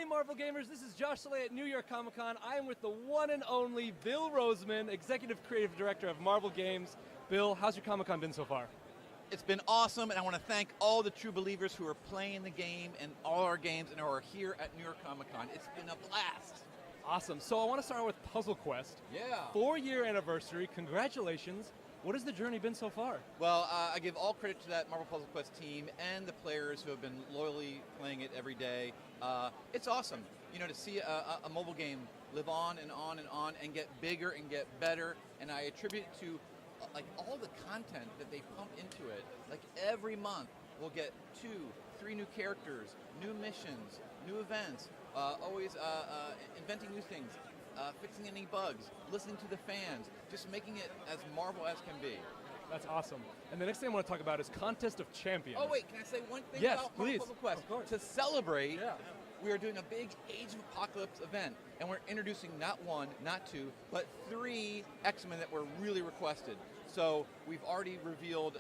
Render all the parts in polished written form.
Marvel Gamers, this is Josh Saleh at New York Comic Con. I am with the one and only Bill Rosemann, Executive Creative Director of Marvel Games. Bill, how's your Comic Con been so far? It's been awesome, and I want to thank all the true believers who are playing the game and all our games and who are here at New York Comic Con. It's been a blast. Awesome. So I want to start with Puzzle Quest. Yeah. 4-year anniversary. Congratulations. What has the journey been so far? Well, I give all credit to that Marvel Puzzle Quest team and the players who have been loyally playing it every day. It's awesome, you know, to see a mobile game live on and on and on and get bigger and get better. And I attribute it to like all the content that they pump into it. Like every month, we'll get 2, 3 new characters, new missions, new events. Always inventing new things. Fixing any bugs, listening to the fans, just making it as Marvel as can be. That's awesome. And the next thing I want to talk about is Contest of Champions. Oh wait, can I say one thing yes, about please. Marvel Puzzle Quest? Of course. To celebrate, we are doing a big Age of Apocalypse event, and we're introducing not 1, not 2, but 3 X-Men that were really requested. So we've already revealed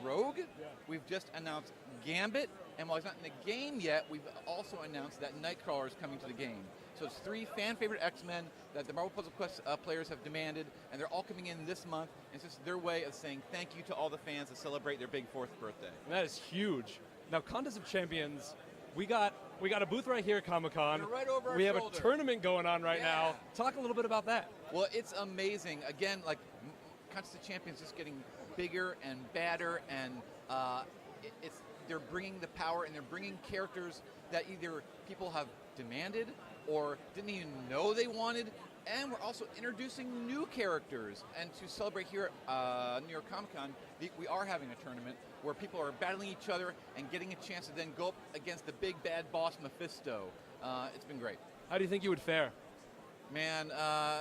Rogue, we've just announced Gambit, and while he's not in the game yet, we've also announced that Nightcrawler is coming to the game. So it's 3 fan-favorite X-Men that the Marvel Puzzle Quest players have demanded, and they're all coming in this month. And it's just their way of saying thank you to all the fans that celebrate their big 4th birthday. And that is huge. Now, Contest of Champions, we got a booth right here at Comic-Con. Right over our We have shoulder. a tournament going on right now. Talk a little bit about that. Well, it's amazing. Again, like Contest of Champions just getting bigger and badder, and they're bringing the power, and they're bringing characters that either people have demanded or didn't even know they wanted, and we're also introducing new characters. And to celebrate here at New York Comic Con, we are having a tournament where people are battling each other and getting a chance to then go up against the big bad boss Mephisto. It's been great. How do you think you would fare? Man,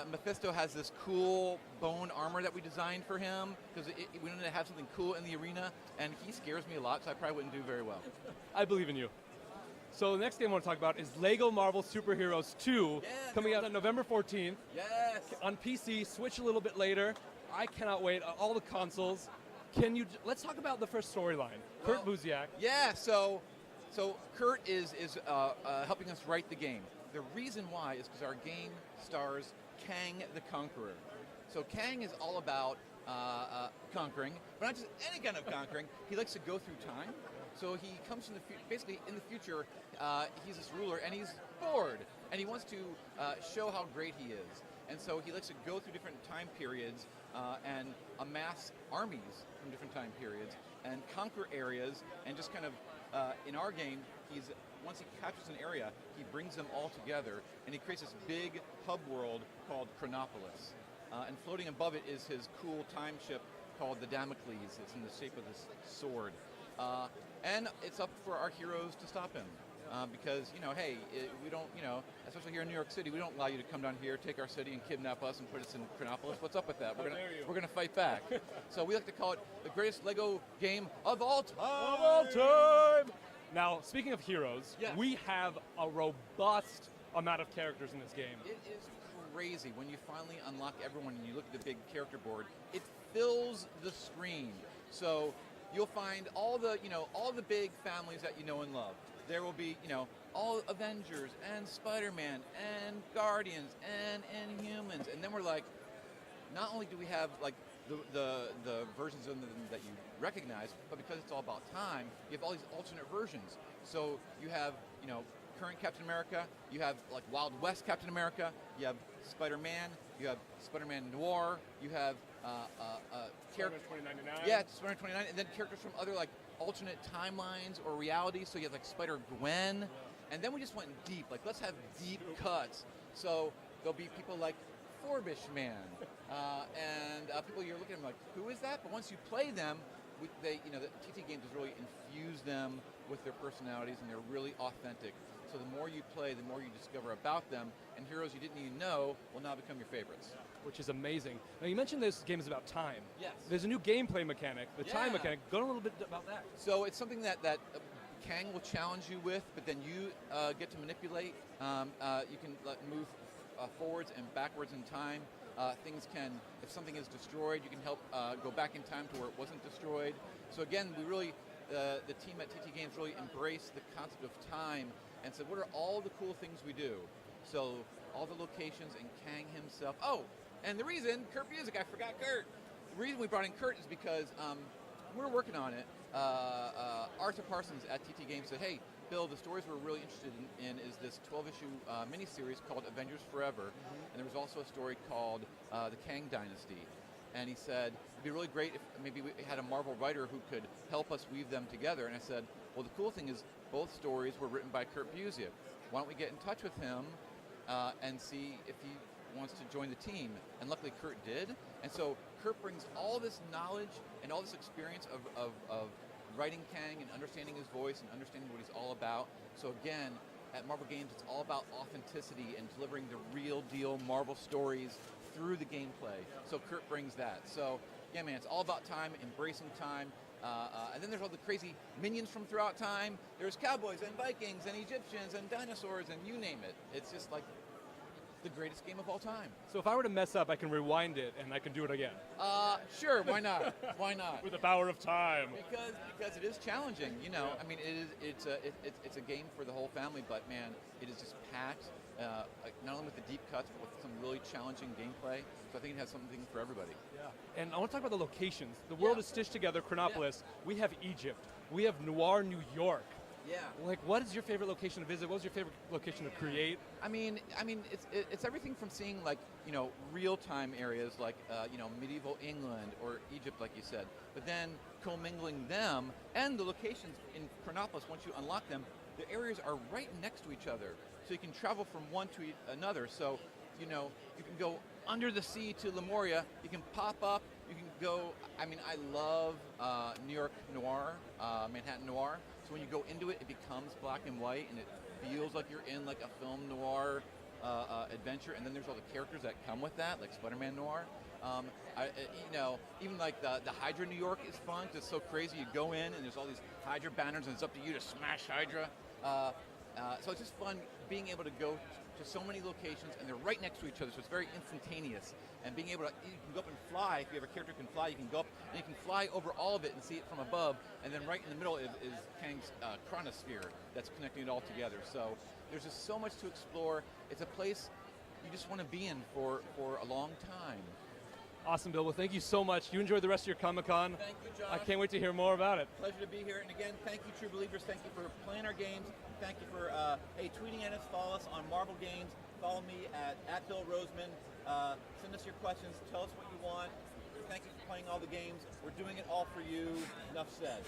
Mephisto has this cool bone armor that we designed for him because we wanted to have something cool in the arena, and he scares me a lot, so I probably wouldn't do very well. I believe in you. So the next game I want to talk about is Lego Marvel Super Heroes 2, coming out on November 14th. Yes! On PC, Switch a little bit later. I cannot wait. All the consoles. Let's talk about the first storyline. Kurt Busiek. Yeah, so Kurt is helping us write the game. The reason why is because our game stars Kang the Conqueror. So Kang is all about conquering, but not just any kind of conquering. He likes to go through time. So he comes from basically in the future, he's this ruler, and he's bored, and he wants to show how great he is. And so he likes to go through different time periods and amass armies from different time periods and conquer areas, and just kind of, in our game, once he captures an area, he brings them all together, and he creates this big hub world called Chronopolis. And floating above it is his cool time ship called the Damocles. It's in the shape of this sword. And it's up for our heroes to stop him. Because, hey, we don't, especially here in New York City, we don't allow you to come down here, take our city, and kidnap us and put us in Chronopolis. What's up with that? We're going to fight back. So we like to call it the greatest Lego game of all time. Of all time! Now, speaking of heroes, we have a robust amount of characters in this game. It is crazy when you finally unlock everyone and you look at the big character board. It fills the screen. So you'll find all the big families that you know and love. There will be, all Avengers and Spider-Man and Guardians and Inhumans. And then we're like, not only do we have like the versions of them that you recognize, but because it's all about time, you have all these alternate versions. So you have, current Captain America, you have like Wild West Captain America, you have Spider-Man, you have Spider-Man Noir, you have Spider-Man 2099. Yeah, Spider-Man 2099, and then characters from other like alternate timelines or realities. So you have like Spider-Gwen, and then we just went deep. Like, let's have deep cuts. So there'll be people like Forbish Man, and people you're looking at them like, who is that? But once you play them, the TT games has really infused them with their personalities, and they're really authentic. So the more you play, the more you discover about them, and heroes you didn't even know will now become your favorites. Which is amazing. Now, you mentioned this game is about time. Yes. There's a new gameplay mechanic, the time mechanic. Go on a little bit about that. So it's something that Kang will challenge you with, but then you get to manipulate. You can move forwards and backwards in time. If something is destroyed, you can help go back in time to where it wasn't destroyed. So again, we really, the team at TT Games really embraced the concept of time and said, what are all the cool things we do? So all the locations and Kang himself. Oh, and the reason, Kurt Busiek, I forgot Kurt. The reason we brought in Kurt is because we're working on it. Arthur Parsons at TT Games said, hey, Bill, the stories we're really interested in is this 12-issue miniseries called Avengers Forever, and there was also a story called The Kang Dynasty. And he said, it'd be really great if maybe we had a Marvel writer who could help us weave them together. And I said, well, the cool thing is both stories were written by Kurt Busiek. Why don't we get in touch with him and see if he wants to join the team? And luckily Kurt did. And so Kurt brings all this knowledge and all this experience of writing Kang and understanding his voice and understanding what he's all about. So again, at Marvel Games, it's all about authenticity and delivering the real deal Marvel stories through the gameplay. So Kurt brings that. So yeah, man, it's all about time, embracing time. And then there's all the crazy minions from throughout time. There's cowboys and Vikings and Egyptians and dinosaurs and you name it. It's just like the greatest game of all time. So if I were to mess up, I can rewind it and I can do it again. Sure, why not? Why not? With the power of time. Because it is challenging, you know. Yeah. I mean, it's a game for the whole family, but man, it is just packed. Not only with the deep cuts, but with some really challenging gameplay. So I think it has something for everybody. Yeah. And I want to talk about the locations. The world is stitched together. Chronopolis. Yeah. We have Egypt. We have Noir, New York. Yeah. Like, what is your favorite location to visit? What was your favorite location to create? I mean, it's everything from seeing like, you know, real-time areas like, you know, medieval England or Egypt, like you said, but then commingling them and the locations in Chronopolis. Once you unlock them, the areas are right next to each other, so you can travel from one to another. So, you know, you can go under the sea to Lemuria. You can pop up. You can go. I mean, I love New York Noir, Manhattan Noir. So when you go into it, it becomes black and white, and it feels like you're in like a film noir adventure. And then there's all the characters that come with that, like Spider-Man Noir. You know, even like the Hydra New York is fun because it's so crazy. You go in and there's all these Hydra banners, and it's up to you to smash Hydra. So it's just fun being able to go to so many locations, and they're right next to each other, so it's very instantaneous. And being able to, you can go up and fly. If you have a character who can fly, you can go up and you can fly over all of it and see it from above. And then right in the middle is Kang's chronosphere that's connecting it all together. So there's just so much to explore. It's a place you just want to be in for a long time. Awesome, Bill. Well, thank you so much. You enjoy the rest of your Comic-Con. Thank you, Josh. I can't wait to hear more about it. Pleasure to be here. And again, thank you, True Believers. Thank you for playing our games. Thank you for tweeting at us. Follow us on Marvel Games. Follow me at Bill Rosemann. Send us your questions. Tell us what you want. Thank you for playing all the games. We're doing it all for you. Enough said.